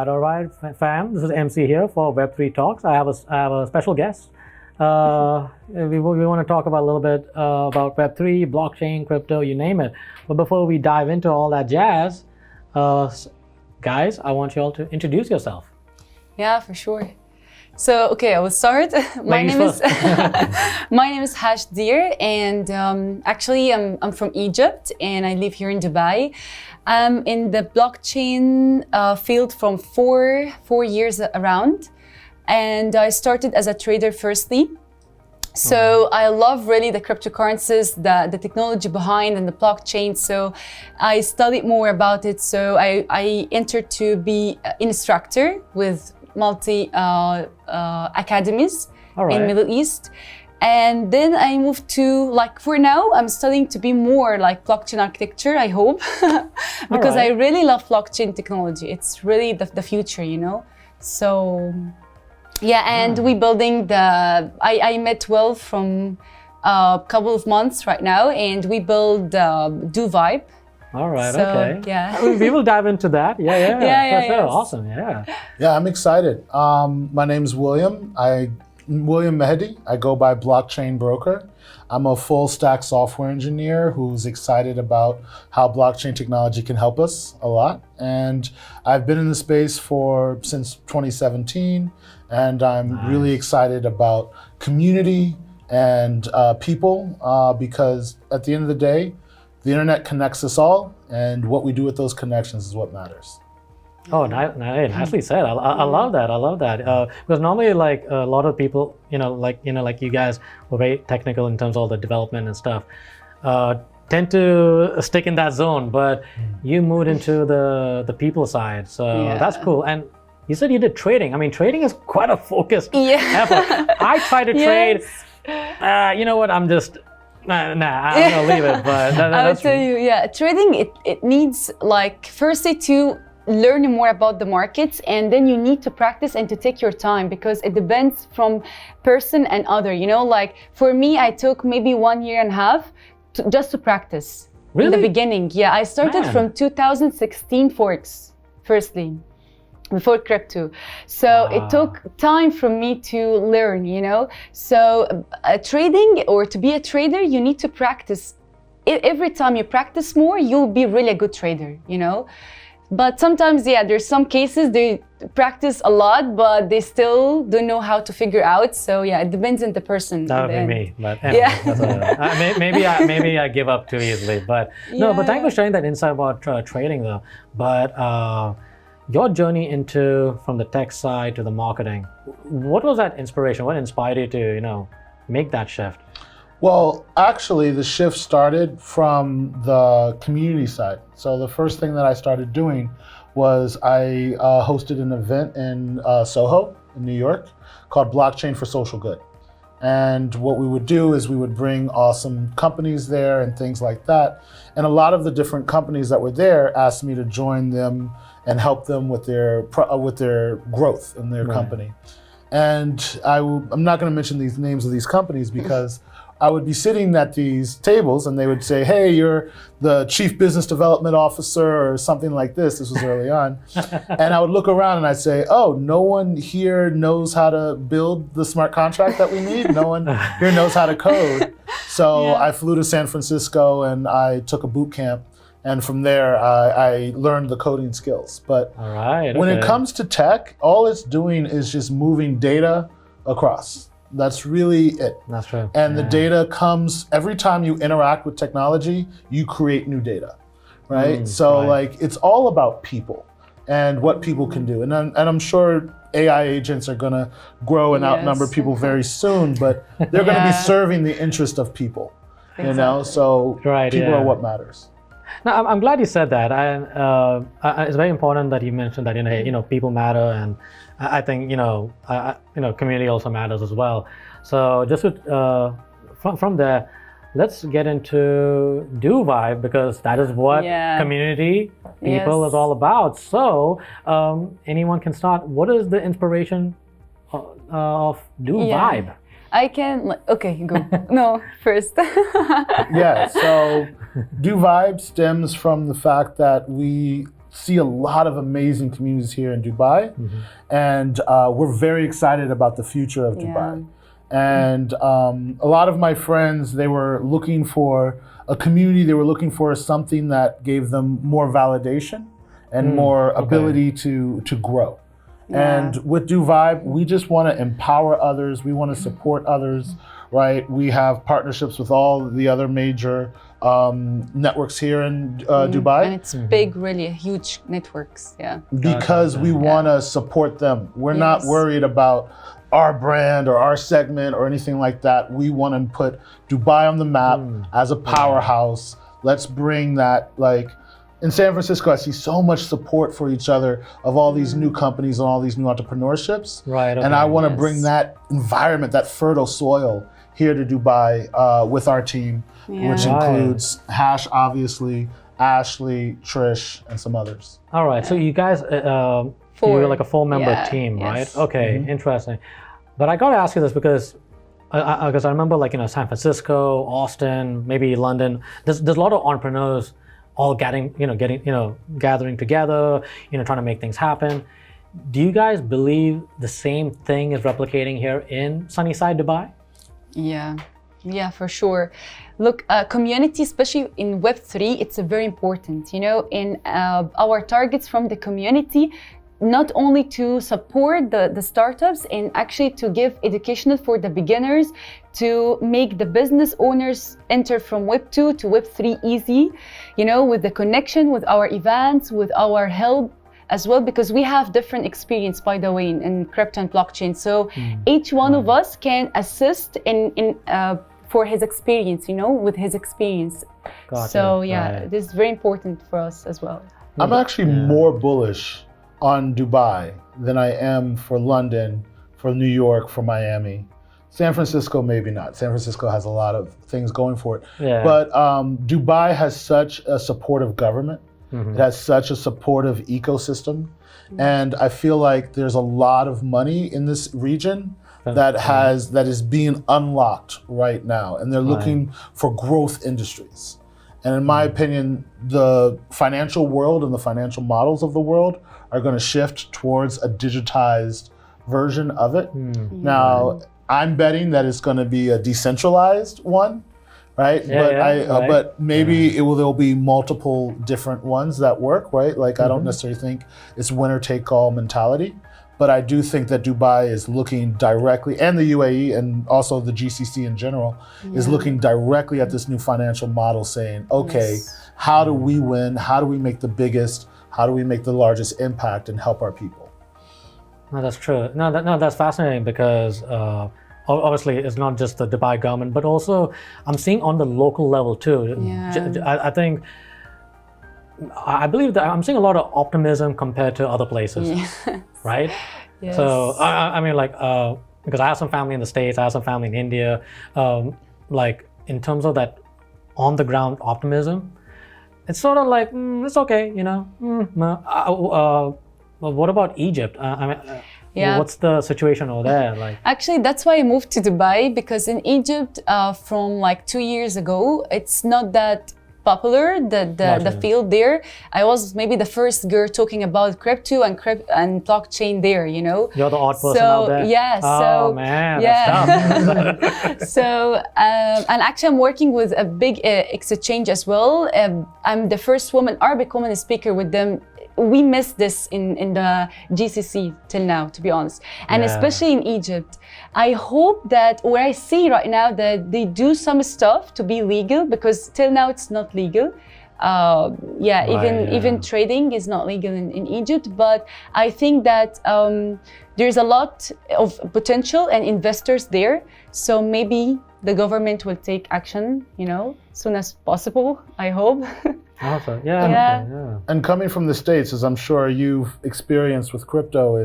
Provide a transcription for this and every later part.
right, fam. This is MC here for Web3 Talks. I have a special guest. We want to talk about a little bit about Web3, blockchain, crypto, you name it. But before we dive into all that jazz, guys, I want you all to introduce yourself. Yeah, for sure. So, okay, I will start. My name is Hadir, and actually I'm from Egypt, and I live here in Dubai. I'm in the blockchain field from four years around, and I started as a trader firstly. So I love really the cryptocurrencies, the technology behind and the blockchain. So I studied more about it. So I entered to be an instructor with multi academies in Middle East. And then I moved to, like, for now, I'm studying to be more like blockchain architecture, I hope, because I really love blockchain technology. It's really the future, you know? So, yeah, and we building I met 12 from a couple of months right now, and we build Duvibe. All right, so, okay. Yeah. We will dive into that. Yeah, for sure. Yes. Awesome, yeah. Yeah, I'm excited. My name's William. William Mehdi. I go by Blockchain Broker. I'm a full stack software engineer who's excited about how blockchain technology can help us a lot. And I've been in the space since 2017, and I'm really excited about community and people because at the end of the day, the internet connects us all, and what we do with those connections is what matters. Oh, nicely said. I love that. I love that. Because normally, like a lot of people, like you guys were very technical in terms of all the development and stuff, tend to stick in that zone. But you moved into the people side, so that's cool. And you said you did trading. I mean, trading is quite a focused effort. I try to trade. You know what? I'm just. I'm gonna leave it. But I'll tell you, trading it needs, like, firstly to learn more about the markets, and then you need to practice and to take your time, because it depends from person and other, like for me, I took maybe 1.5 years just to practice. Really? In the beginning. I started from 2016 Forex firstly, before crypto. So it took time for me to learn, So trading, or to be a trader, you need to practice. Every time you practice more, you'll be really a good trader, But sometimes, there's some cases they practice a lot, but they still don't know how to figure out. So it depends on the person. That would be me, but maybe I give up too easily. But no, but thanks for sharing that insight about trading, though. But your journey from the tech side to the marketing, what was that inspiration? What inspired you to make that shift? Well, actually, the shift started from the community side. So the first thing that I started doing was I hosted an event in Soho, in New York, called Blockchain for Social Good. And what we would do is we would bring awesome companies there and things like that. And a lot of the different companies that were there asked me to join them and help them with their growth in their company. And I'm not going to mention these names of these companies because I would be sitting at these tables and they would say, hey, you're the chief business development officer or something like this. This was early on. And I would look around and I'd say, oh, no one here knows how to build the smart contract that we need. No one here knows how to code. So I flew to San Francisco and I took a boot camp. And from there, I learned the coding skills. But when it comes to tech, all it's doing is just moving data across. That's really it. That's true. And the data comes, every time you interact with technology, you create new data, right? It's all about people and what people can do. And I'm sure AI agents are gonna grow and outnumber people very soon, but they're gonna be serving the interest of people, So people are what matters. Now, I'm glad you said that. It's very important that you mentioned that people matter, and I think community also matters as well. So just from there, let's get into Duvibe, because that is what community people is all about. So anyone can start. What is the inspiration of Duvibe? I can, okay, go. No, first. So Duvibe stems from the fact that we see a lot of amazing communities here in Dubai, and we're very excited about the future of Dubai. And a lot of my friends, they were looking for a community, they were looking for something that gave them more validation and more ability to grow. And with Duvibe, we just want to empower others, we want to support others, right? We have partnerships with all the other major networks here in Dubai. And it's big, really huge networks, Because we want to support them. We're not worried about our brand or our segment or anything like that. We want to put Dubai on the map as a powerhouse. Let's bring that, like, in San Francisco, I see so much support for each other of all these new companies and all these new entrepreneurships. Right. Okay. And I want to bring that environment, that fertile soil here to Dubai with our team, which includes Hash, obviously, Ashley, Trish, and some others. All right. So you guys, you're like a 4-member team, right? Okay. Interesting. But I got to ask you this because I remember, like, San Francisco, Austin, maybe London. There's a lot of entrepreneurs all gathering together, trying to make things happen. Do you guys believe the same thing is replicating here in Sunnyside, Dubai? Yeah, for sure. Look, community, especially in Web3, it's very important. In our targets from the community, not only to support the startups and actually to give educational for the beginners, to make the business owners enter from Web 2 to Web 3 easy, with the connection, with our events, with our help as well, because we have different experience, by the way, in crypto and blockchain. So each one of us can assist in for his experience, with his experience. So this is very important for us as well. I'm actually more bullish on Dubai than I am for London, for New York, for Miami. San Francisco, maybe not. San Francisco has a lot of things going for it. But Dubai has such a supportive government. It has such a supportive ecosystem. And I feel like there's a lot of money in this region that is being unlocked right now. And they're looking for growth industries. And in my opinion, the financial world and the financial models of the world are going to shift towards a digitized version of it. Now, I'm betting that it's going to be a decentralized one, right? But maybe there'll be multiple different ones that work, right? Like I don't necessarily think it's winner take all mentality, but I do think that Dubai is looking directly, and the UAE and also the GCC in general, is looking directly at this new financial model saying, okay, how do we win? How do we make the biggest? How do we make the largest impact and help our people? No, that's true. That's fascinating because obviously it's not just the Dubai government, but also I'm seeing on the local level too. I believe that I'm seeing a lot of optimism compared to other places, right? Yes. So I mean, like, because I have some family in the States, I have some family in India. Like in terms of that on the ground optimism, it's sort of like it's okay, what about Egypt? What's the situation over there like? Actually, that's why I moved to Dubai, because in Egypt, from like 2 years ago, it's not that popular, the field there. I was maybe the first girl talking about crypto and blockchain there, You're the odd person out there? Yeah. Oh man, that's tough. So, and actually I'm working with a big exchange as well. I'm the first Arabic woman speaker with them. We missed this in the GCC till now, to be honest. And especially in Egypt. I hope that where I see right now that they do some stuff to be legal, because till now it's not legal. Even trading is not legal in Egypt. But I think that there's a lot of potential and investors there. So maybe the government will take action, soon as possible, I hope. Awesome. And coming from the States, as I'm sure you've experienced with crypto,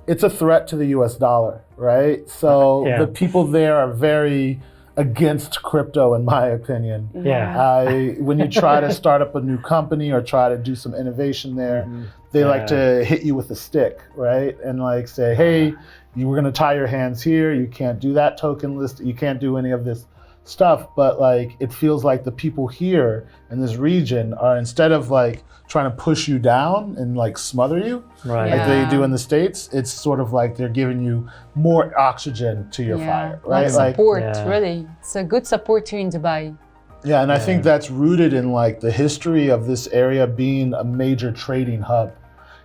it's a threat to the US dollar, right? So the people there are very against crypto, in my opinion. When you try to start up a new company or try to do some innovation there, they like to hit you with a stick, right? And like say, hey, you were gonna tie your hands here, you can't do that token list, you can't do any of this stuff, but like it feels like the people here in this region are, instead of like trying to push you down and like smother you Right. like they Yeah. do in the States, it's sort of like they're giving you more oxygen to your fire, right? Like support, Yeah. really. It's a good support here in Dubai. Yeah, and I think that's rooted in like the history of this area being a major trading hub.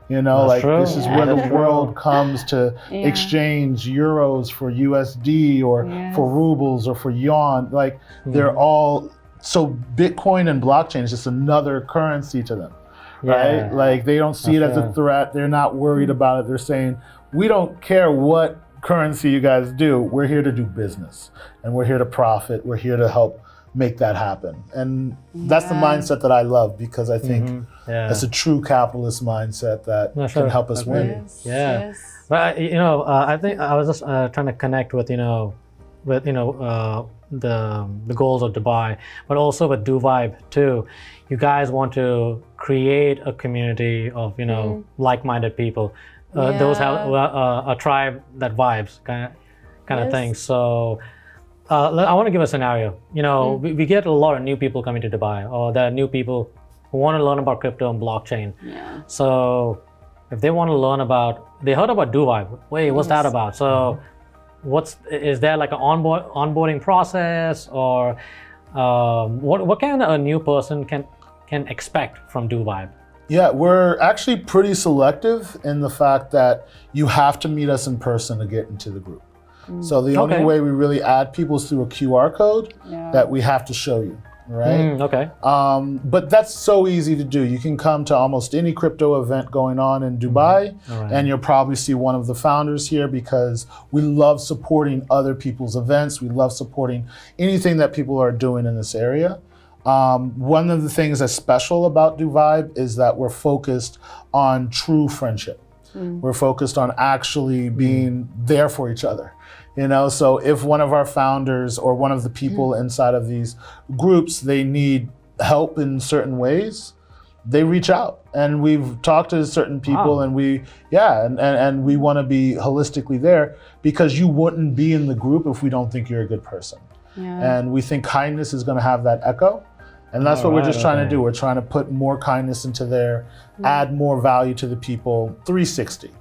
You know, That's like true. this is Yeah. where the That's true. world comes to Yeah. exchange euros for USD or Yes. for rubles or for yuan. Like Mm-hmm. they're all, so Bitcoin and blockchain is just another currency to them, right? Yeah. Like they don't see it as a That's threat. They're not worried about it. They're saying, we don't care what currency you guys do. We're here to do business and we're here to profit. We're here to help make that happen. And that's the Yeah. mindset that I love, because I think Yeah. that's a true capitalist mindset that Yeah, sure. can help us Okay. win. Yes. Yeah. Yes. But I think I was just trying to connect with the goals of Dubai, but also with Duvibe too. You guys want to create a community of like-minded people. Those have a tribe that vibes kind of Yes. thing. So I want to give a scenario. We get a lot of new people coming to Dubai, or there are new people who want to learn about crypto and blockchain. Yeah. So if they want to learn they heard about Duvibe. Wait, what's that about? So is there like an onboarding process, or what kind of a new person can expect from Duvibe? Yeah, we're actually pretty selective in the fact that you have to meet us in person to get into the group. So the only Okay. way we really add people is through a QR code Yeah. that we have to show you, right? Okay. But that's so easy to do. You can come to almost any crypto event going on in Dubai, All right. and you'll probably see one of the founders here, because we love supporting other people's events. We love supporting anything that people are doing in this area. One of the things that's special about Duvibe is that we're focused on true friendship. We're focused on actually being there for each other. So if one of our founders or one of the people inside of these groups, they need help in certain ways, they reach out. And we've talked to certain people, Wow. and and we want to be holistically there, because you wouldn't be in the group if we don't think you're a good person. Yeah. And we think kindness is going to have that echo. And that's what we're just trying to okay. do. We're trying to put more kindness into there, add more value to the people, 360.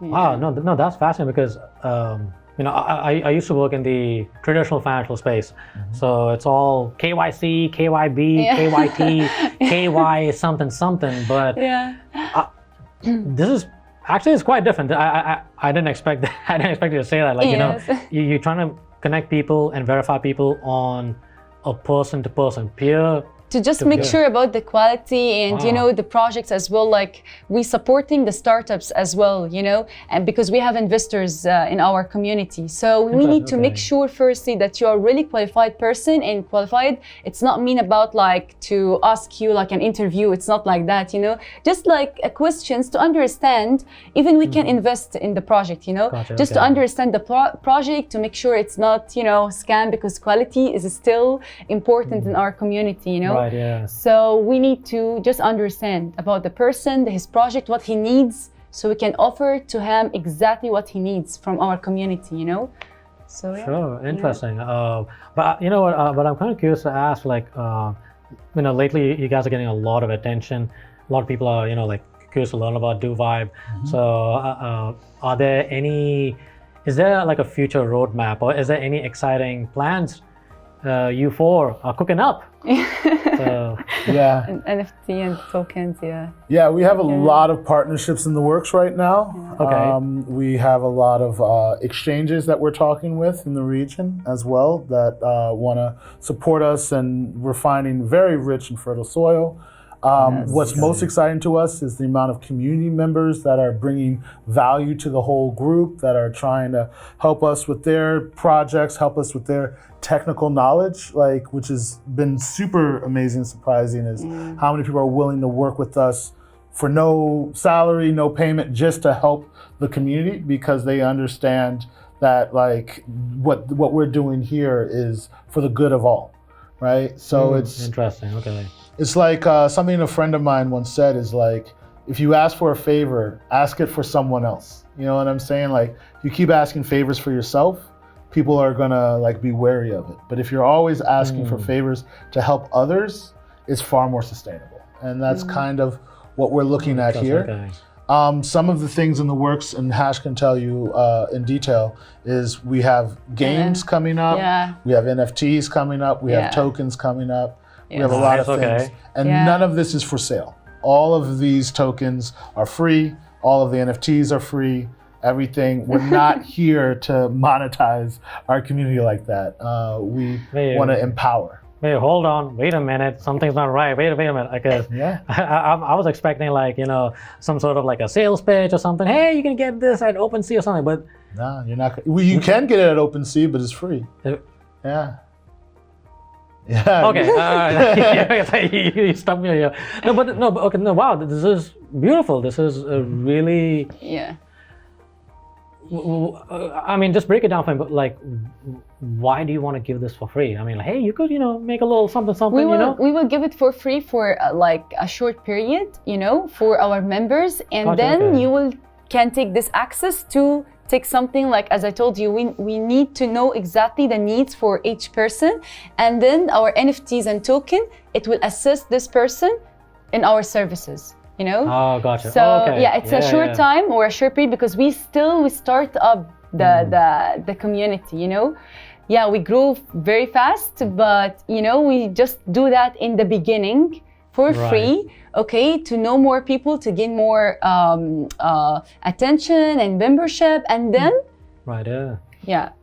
Wow, no, that's fascinating, because I used to work in the traditional financial space, so it's all KYC, KYB, Yeah. KYT, KY something, but Yeah. this is actually it's quite different. I didn't expect that. I didn't expect you to say that. Like Yes. you're trying to connect people and verify people on a person-to-person peer. To just make sure about the quality and Wow. the projects as well. Like we supporting the startups as well, and because we have investors in our community, so we need to make okay. sure firstly that you are really qualified person. And qualified, it's not mean about like to ask you like an interview. It's not like that, just like questions to understand. Even we can invest in the project, Gotcha, just to okay. understand the project, to make sure it's not scam, because quality is still important in our community, Right. Yeah. So we need to just understand about the person, his project, what he needs, so we can offer to him exactly what he needs from our community, So yeah. Sure. Interesting. But you know what? But I'm kind of curious to ask, like, lately you guys are getting a lot of attention. A lot of people are, like, curious to learn about Duvibe. So, are there is there like a future roadmap, or is there any exciting plans you four are cooking up? So, Yeah. And NFT and tokens, yeah. Yeah, we have a lot of partnerships in the works right now. Okay. We have a lot of exchanges that we're talking with in the region as well that want to support us, and we're finding very rich and fertile soil. What's most exciting to us is the amount of community members that are bringing value to the whole group, that are trying to help us with their projects, help us with their technical knowledge, which has been super amazing and surprising, is how many people are willing to work with us for no salary, no payment, just to help the community, because they understand that what we're doing here is for the good of all, right? So it's interesting. Okay. It's like something a friend of mine once said is like, if you ask for a favor, ask it for someone else. You know what I'm saying? Like, if you keep asking favors for yourself, people are gonna like be wary of it. But if you're always asking for favors to help others, it's far more sustainable. And that's kind of what we're looking at here. Okay. Some of the things in the works, and Hash can tell you in detail, is we have games coming up, we have NFTs coming up, we have tokens coming up, we have a lot of things, and none of this is for sale. All of these tokens are free, all of the NFTs are free, everything. We're not here to monetize our community like that. We want to empower. Wait, hold on. Wait a minute. Something's not right. Wait a minute. Because I was expecting like, some sort of like a sales pitch or something. Hey, you can get this at OpenSea or something. But no, you're not. You can get it at OpenSea, but it's free. Yeah. Okay. You stopped me here. Wow. This is beautiful. This is really. Yeah. I mean, just break it down for me. But like, why do you want to give this for free? I mean, like, hey, you could, make a little something. We will give it for free for like a short period, for our members, and then you can take this access to take something like, as I told you, we need to know exactly the needs for each person, and then our NFTs and token, it will assist this person in our services. Oh, gotcha. So it's a short time or a short period because we start up the community. We grow very fast, but we just do that in the beginning for free. Okay, to know more people, to gain more attention and membership, and then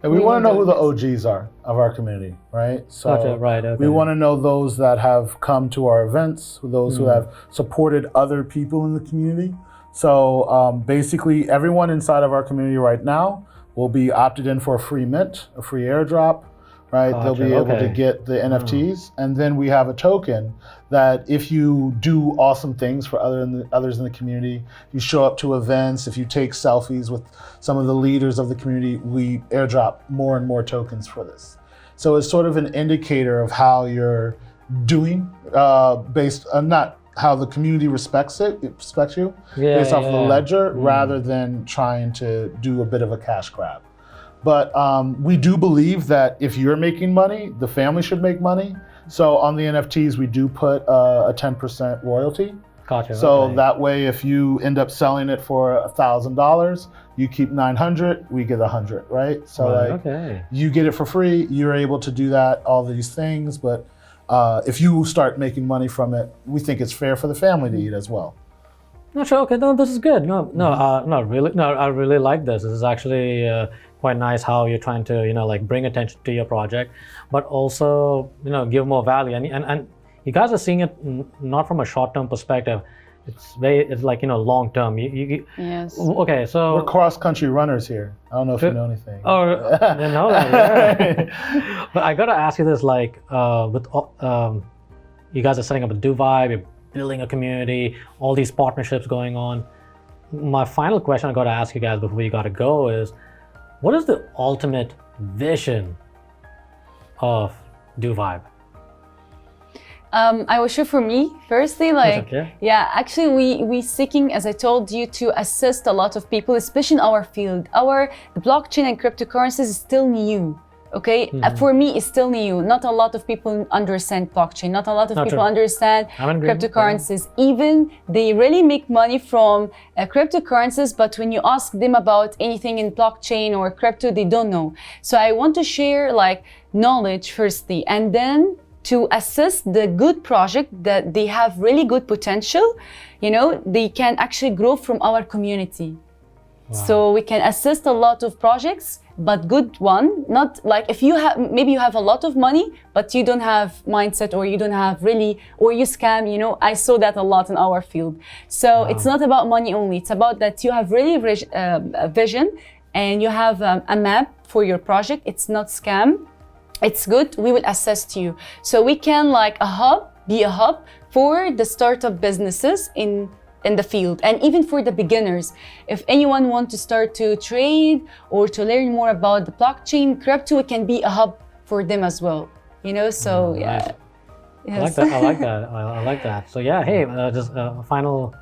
And we want to know who the OGs are of our community, right? So we want to know those that have come to our events, those who have supported other people in the community. So basically everyone inside of our community right now will be opted in for a free mint, a free airdrop, right? They'll be able to get the NFTs. And then we have a token that if you do awesome things for others in the community, you show up to events, if you take selfies with some of the leaders of the community, we airdrop more and more tokens for this. So it's sort of an indicator of how you're doing based on not how the community respects you based off of the ledger rather than trying to do a bit of a cash grab. But we do believe that if you're making money, the family should make money. So on the NFTs, we do put a 10% royalty. Gotcha. So that way, if you end up selling it for $1,000, you keep 900, we get 100, right? So you get it for free, you're able to do that, all these things. But if you start making money from it, we think it's fair for the family to eat as well. No, sure. Okay, no, this is good. I really like this. This is actually quite nice how you're trying to, bring attention to your project, but also, give more value. And you guys are seeing it not from a short-term perspective. It's like, long term. Yes. Okay, so we're cross-country runners here. I don't know if you know anything. Oh, I didn't know that. But I gotta ask you this, like, with you guys are setting up a Duvibe, you're building a community, all these partnerships going on. My final question I gotta ask you guys before you gotta go is, what is the ultimate vision of Duvibe? I will share for me firstly, actually we seeking, as I told you, to assist a lot of people, especially in our field. The blockchain and cryptocurrencies is still new. Okay, for me it's still new. Not a lot of people understand blockchain. Not a lot of people understand cryptocurrencies. Even they really make money from cryptocurrencies, but when you ask them about anything in blockchain or crypto, they don't know. So I want to share knowledge firstly, and then to assist the good project that they have really good potential. They can actually grow from our community. Wow. So we can assist a lot of projects, but good one. Not like if you have, maybe you have a lot of money, but you don't have mindset, or you don't have really, or you scam, I saw that a lot in our field. So it's not about money only. It's about that you have really a vision and you have a map for your project. It's not scam. It's good. We will assist you. So we can be a hub for the startup businesses in the field, and even for the beginners. If anyone wants to start to trade or to learn more about the blockchain, crypto, it can be a hub for them as well. So nice. Yes. I like that. So hey, just a final.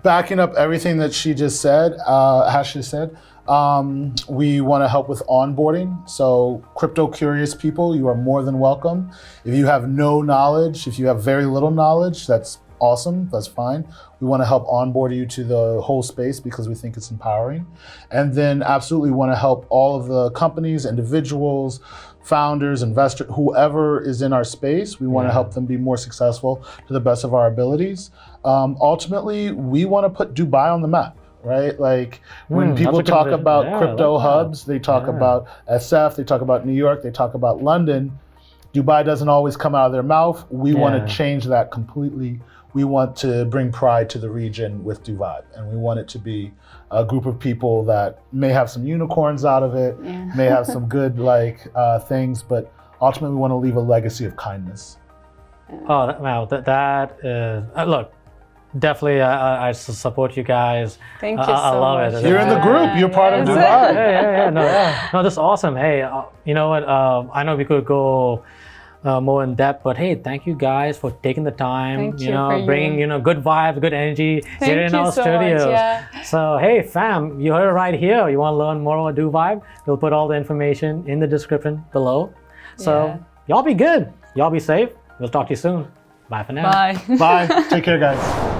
Backing up everything that she just said, Hash just said, We want to help with onboarding. So crypto curious people, you are more than welcome. If you have no knowledge, if you have very little knowledge, that's awesome, that's fine. We want to help onboard you to the whole space because we think it's empowering. And then absolutely want to help all of the companies, individuals, founders, investors, whoever is in our space. We want to help them be more successful to the best of our abilities. Ultimately, we want to put Dubai on the map. Right? Like when people talk about crypto hubs, they talk about SF, they talk about New York, they talk about London. Dubai doesn't always come out of their mouth. We want to change that completely. We want to bring pride to the region with Duvibe, and we want it to be a group of people that may have some unicorns out of it, may have some good things, but ultimately we want to leave a legacy of kindness. Oh, wow, that is, look, definitely I support you guys. Thank you so I love much. it. You're in the group, you're part of Duvibe. No, this is awesome. Hey, you know what, I know we could go more in depth, but hey, thank you guys for taking the time, bringing good vibes, good energy here in our studios. So hey fam, you heard it right here. You want to learn more about Duvibe? We'll put all the information in the description below. So y'all be good, y'all be safe. We'll talk to you soon. Bye for now. Bye. Bye. Take care, guys.